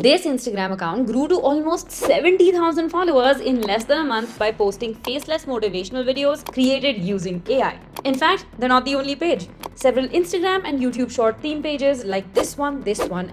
This Instagram account grew to almost 70,000 followers in less than a month by posting faceless motivational videos created using AI. In fact, they're not the only page. Several Instagram and YouTube short theme pages like this one,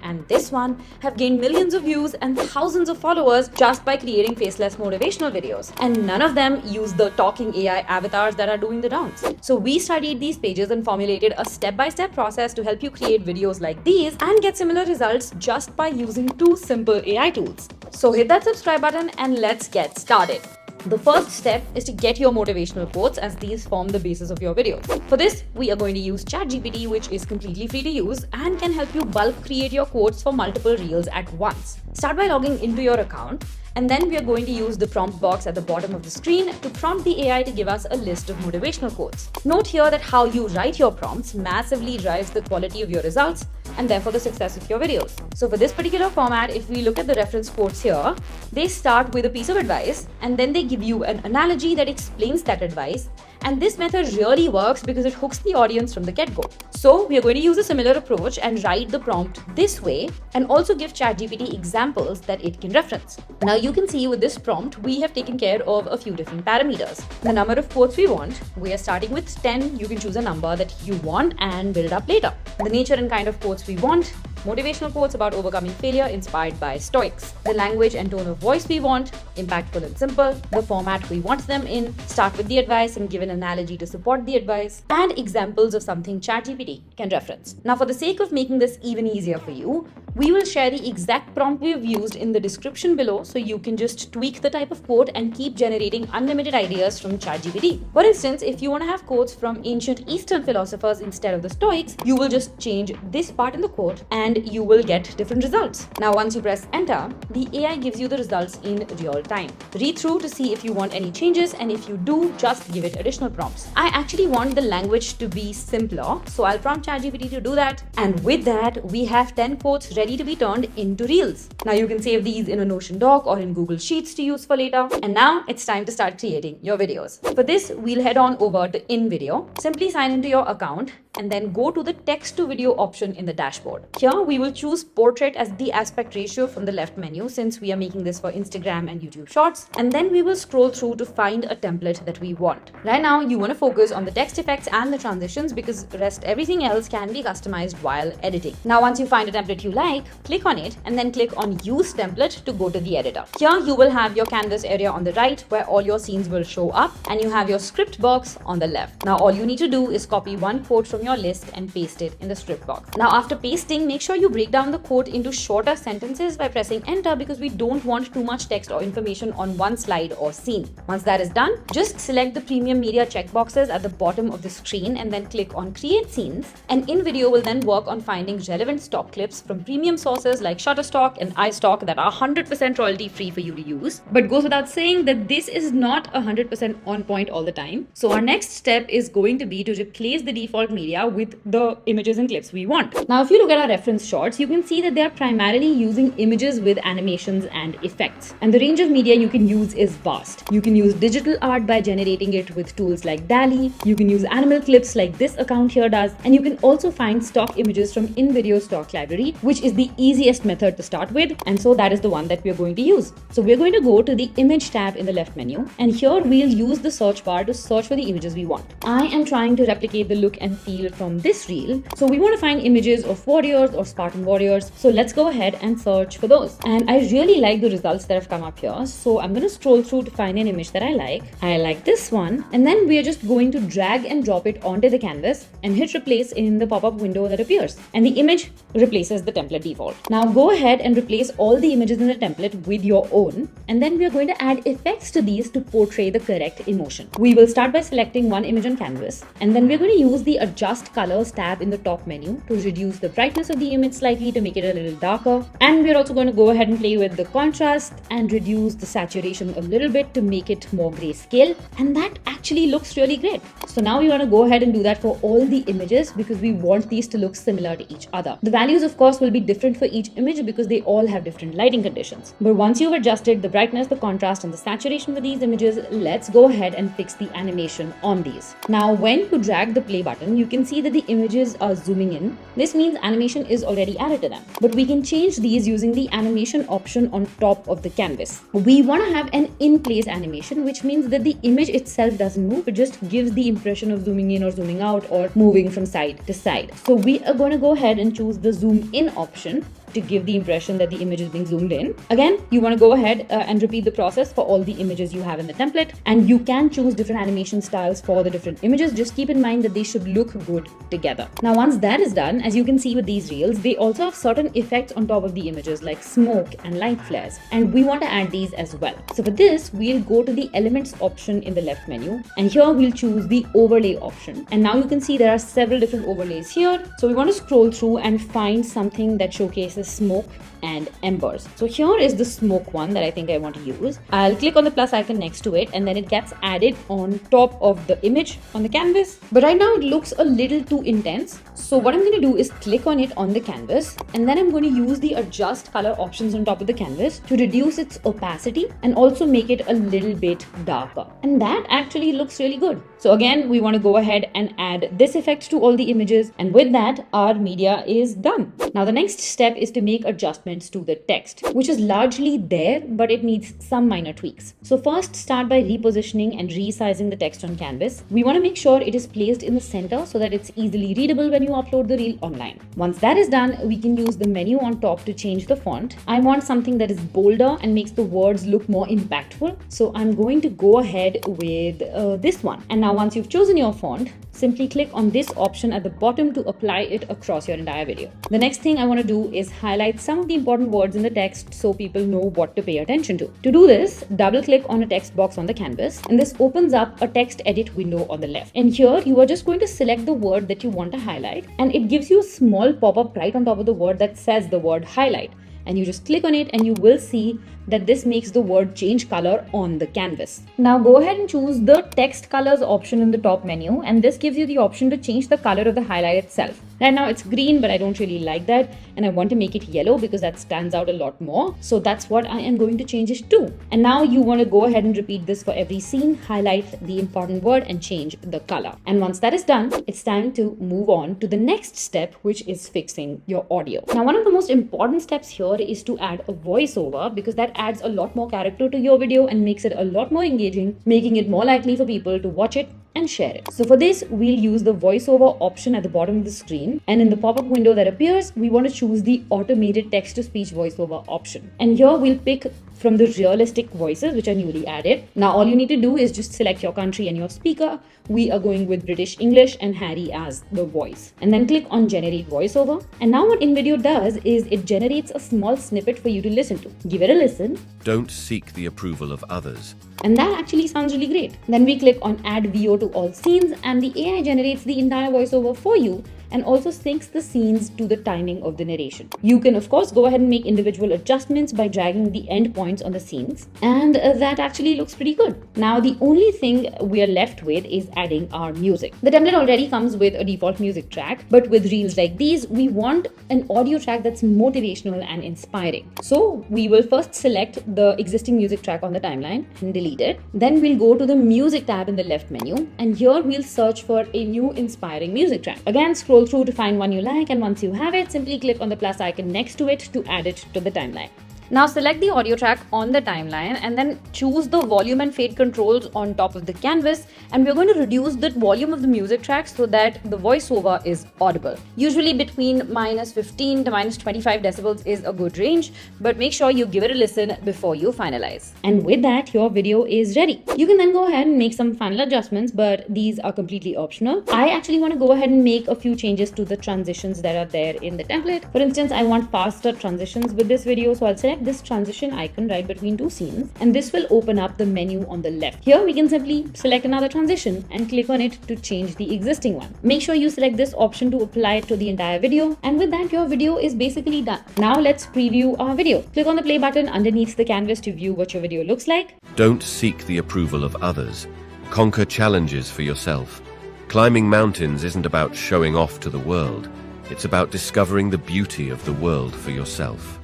and this one have gained millions of views and thousands of followers just by creating faceless motivational videos. And none of them use the talking AI avatars that are doing the rounds. So we studied these pages and formulated a step-by-step process to help you create videos like these and get similar results just by using two simple AI tools. So hit that subscribe button and let's get started. The first step is to get your motivational quotes, as these form the basis of your videos. For this, we are going to use ChatGPT, which is completely free to use and can help you bulk create your quotes for multiple reels at once. Start by logging into your account, and then we are going to use the prompt box at the bottom of the screen to prompt the AI to give us a list of motivational quotes. Note here that how you write your prompts massively drives the quality of your results and therefore the success of your videos. So for this particular format, if we look at the reference quotes here, they start with a piece of advice and then they give you an analogy that explains that advice. And this method really works because it hooks the audience from the get-go. So we are going to use a similar approach and write the prompt this way and also give ChatGPT examples that it can reference. Now you can see with this prompt, we have taken care of a few different parameters. The number of quotes we want, we are starting with 10. You can choose a number that you want and build it up later. The nature and kind of quotes we want, motivational quotes about overcoming failure inspired by stoics. The language and tone of voice we want, impactful and simple. The format we want them in, start with the advice and give an analogy to support the advice, and examples of something ChatGPT can reference. Now for the sake of making this even easier for you, we will share the exact prompt we've used in the description below, so you can just tweak the type of quote and keep generating unlimited ideas from ChatGPT. For instance, if you want to have quotes from ancient Eastern philosophers instead of the Stoics, you will just change this part in the quote and you will get different results. Now once you press enter, the AI gives you the results in real time. Read through to see if you want any changes, and if you do, just give it additional prompts. I actually want the language to be simpler, so I'll prompt ChatGPT to do that. And with that, we have 10 quotes ready to be turned into reels. Now you can save these in a Notion doc or in Google Sheets to use for later. And now it's time to start creating your videos. For this, we'll head on over to InVideo. Simply sign into your account and then go to the text to video option in the dashboard. Here we will choose portrait as the aspect ratio from the left menu, since we are making this for Instagram and YouTube shorts, and then we will scroll through to find a template that we want. Right now you want to focus on the text effects and the transitions because everything else can be customized while editing. Now once you find a template you like, click on it and then click on use template to go to the editor. Here you will have your canvas area on the right where all your scenes will show up, and you have your script box on the left. Now all you need to do is copy one quote from your list and paste it in the script box. Now after pasting, make sure you break down the quote into shorter sentences by pressing enter, because we don't want too much text or information on one slide or scene. Once that is done, just select the premium media checkboxes at the bottom of the screen and then click on create scenes, and InVideo will then work on finding relevant stock clips from premium sources like Shutterstock and iStock that are 100% royalty free for you to use. But goes without saying that this is not 100% on point all the time. So our next step is going to be to replace the default media with the images and clips we want. Now if you look at our reference shorts, you can see that they are primarily using images with animations and effects. And the range of media you can use is vast. You can use digital art by generating it with tools like DALL-E. You can use animal clips like this account here does. And you can also find stock images from InVideo stock library, which is the easiest method to start with. And so that is the one that we are going to use. So we're going to go to the image tab in the left menu. And here we'll use the search bar to search for the images we want. I am trying to replicate the look and feel from this reel. So we want to find images of warriors or Spartan warriors. So let's go ahead and search for those. And I really like the results that have come up here. So I'm going to scroll through to find an image that I like. I like this one. And then we are just going to drag and drop it onto the canvas and hit replace in the pop-up window that appears. And the image replaces the template default. Now go ahead and replace all the images in the template with your own. And then we are going to add effects to these to portray the correct emotion. We will start by selecting one image on canvas. And then we're going to use the adjust colors tab in the top menu to reduce the brightness of the image slightly to make it a little darker. And we're also going to go ahead and play with the contrast and reduce the saturation a little bit to make it more grayscale. And that actually looks really great. So now we want to go ahead and do that for all the images because we want these to look similar to each other. The values of course will be different for each image because they all have different lighting conditions. But once you've adjusted the brightness, the contrast, and the saturation for these images, let's go ahead and fix the animation on these. Now, when you drag the play button, you can see that the images are zooming in. This means animation is already added to them. But we can change these using the animation option on top of the canvas. We want to have an in-place animation, which means that the image itself doesn't move. It just gives the impression of zooming in or zooming out or moving from side to side. So we are going to go ahead and choose the zoom in option to give the impression that the image is being zoomed in. Again, you want to go ahead and repeat the process for all the images you have in the template, and you can choose different animation styles for the different images. Just keep in mind that they should look good together. Now, once that is done, as you can see with these reels, they also have certain effects on top of the images like smoke and light flares, and we want to add these as well. So for this, we'll go to the elements option in the left menu, and here we'll choose the overlay option. And now you can see there are several different overlays here. So we want to scroll through and find something that showcases smoke and embers. So here is the smoke one that I think I want to use. I'll click on the plus icon next to it, and then it gets added on top of the image on the canvas. But right now it looks a little too intense. So what I'm going to do is click on it on the canvas, and then I'm going to use the adjust color options on top of the canvas to reduce its opacity and also make it a little bit darker. And that actually looks really good. So again, we want to go ahead and add this effect to all the images, and with that, our media is done. Now the next step is to make adjustments to the text, which is largely there, but it needs some minor tweaks. So first, start by repositioning and resizing the text on canvas. We want to make sure it is placed in the center so that it's easily readable when you upload the reel online. Once that is done, we can use the menu on top to change the font. I want something that is bolder and makes the words look more impactful. So I'm going to go ahead with this one. And now once you've chosen your font, simply click on this option at the bottom to apply it across your entire video. The next thing I want to do is highlight some of the important words in the text so people know what to pay attention to. To do this, double click on a text box on the canvas, and this opens up a text edit window on the left. And here you are just going to select the word that you want to highlight, and it gives you a small pop-up right on top of the word that says the word highlight. And you just click on it, and you will see that this makes the word change color on the canvas. Now go ahead and choose the text colors option in the top menu, and this gives you the option to change the color of the highlight itself. Right now it's green, but I don't really like that, and I want to make it yellow because that stands out a lot more. So that's what I am going to change it to. And now you want to go ahead and repeat this for every scene, highlight the important word and change the color. And once that is done, it's time to move on to the next step, which is fixing your audio. Now, one of the most important steps here is to add a voiceover, because that adds a lot more character to your video and makes it a lot more engaging, making it more likely for people to watch it and share it. So for this, we'll use the voiceover option at the bottom of the screen, and in the pop-up window that appears, we want to choose the automated text-to-speech voiceover option. And here we'll pick from the realistic voices which are newly added. Now all you need to do is just select your country and your speaker. We are going with British English and Harry as the voice, and then click on generate voiceover. And now what InVideo does is it generates a small snippet for you to listen to. Give it a listen. Don't seek the approval of others. And that actually sounds really great. Then we click on add VO to all scenes, and the AI generates the entire voiceover for you and also syncs the scenes to the timing of the narration. You can of course go ahead and make individual adjustments by dragging the endpoints on the scenes, and that actually looks pretty good. Now the only thing we are left with is adding our music. The template already comes with a default music track, but with reels like these, we want an audio track that's motivational and inspiring. So we will first select the existing music track on the timeline and delete it. Then we'll go to the music tab in the left menu, and here we'll search for a new inspiring music track. Again, scroll through to find one you like, and once you have it, simply click on the plus icon next to it to add it to the timeline. Now select the audio track on the timeline and then choose the volume and fade controls on top of the canvas, and we're going to reduce the volume of the music track so that the voiceover is audible. Usually between -15 to -25 decibels is a good range, but make sure you give it a listen before you finalize. And with that, your video is ready. You can then go ahead and make some final adjustments, but these are completely optional. I actually want to go ahead and make a few changes to the transitions that are there in the template. For instance, I want faster transitions with this video, so I'll select this transition icon right between two scenes, and this will open up the menu on the left. Here we can simply select another transition and click on it to change the existing one. Make sure you select this option to apply it to the entire video, and with that your video is basically done. Now let's preview our video. Click on the play button underneath the canvas to view what your video looks like. Don't seek the approval of others. Conquer challenges for yourself. Climbing mountains isn't about showing off to the world. It's about discovering the beauty of the world for yourself.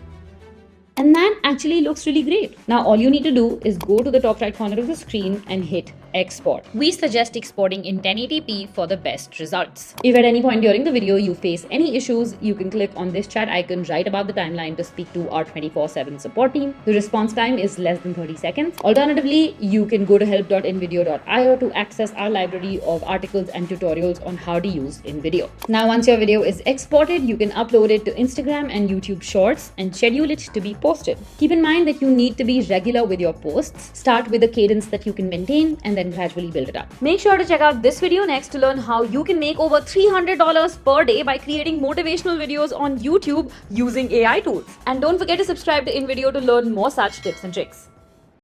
And that actually looks really great. Now all you need to do is go to the top right corner of the screen and hit export. We suggest exporting in 1080p for the best results. If at any point during the video you face any issues, you can click on this chat icon right above the timeline to speak to our 24/7 support team. The response time is less than 30 seconds. Alternatively, you can go to help.invideo.io to access our library of articles and tutorials on how to use InVideo. Now once your video is exported, you can upload it to Instagram and YouTube Shorts and schedule it to be posted. Keep in mind that you need to be regular with your posts. Start with a cadence that you can maintain and then gradually build it up. Make sure to check out this video next to learn how you can make over $300 per day by creating motivational videos on YouTube using AI tools. And don't forget to subscribe to InVideo to learn more such tips and tricks.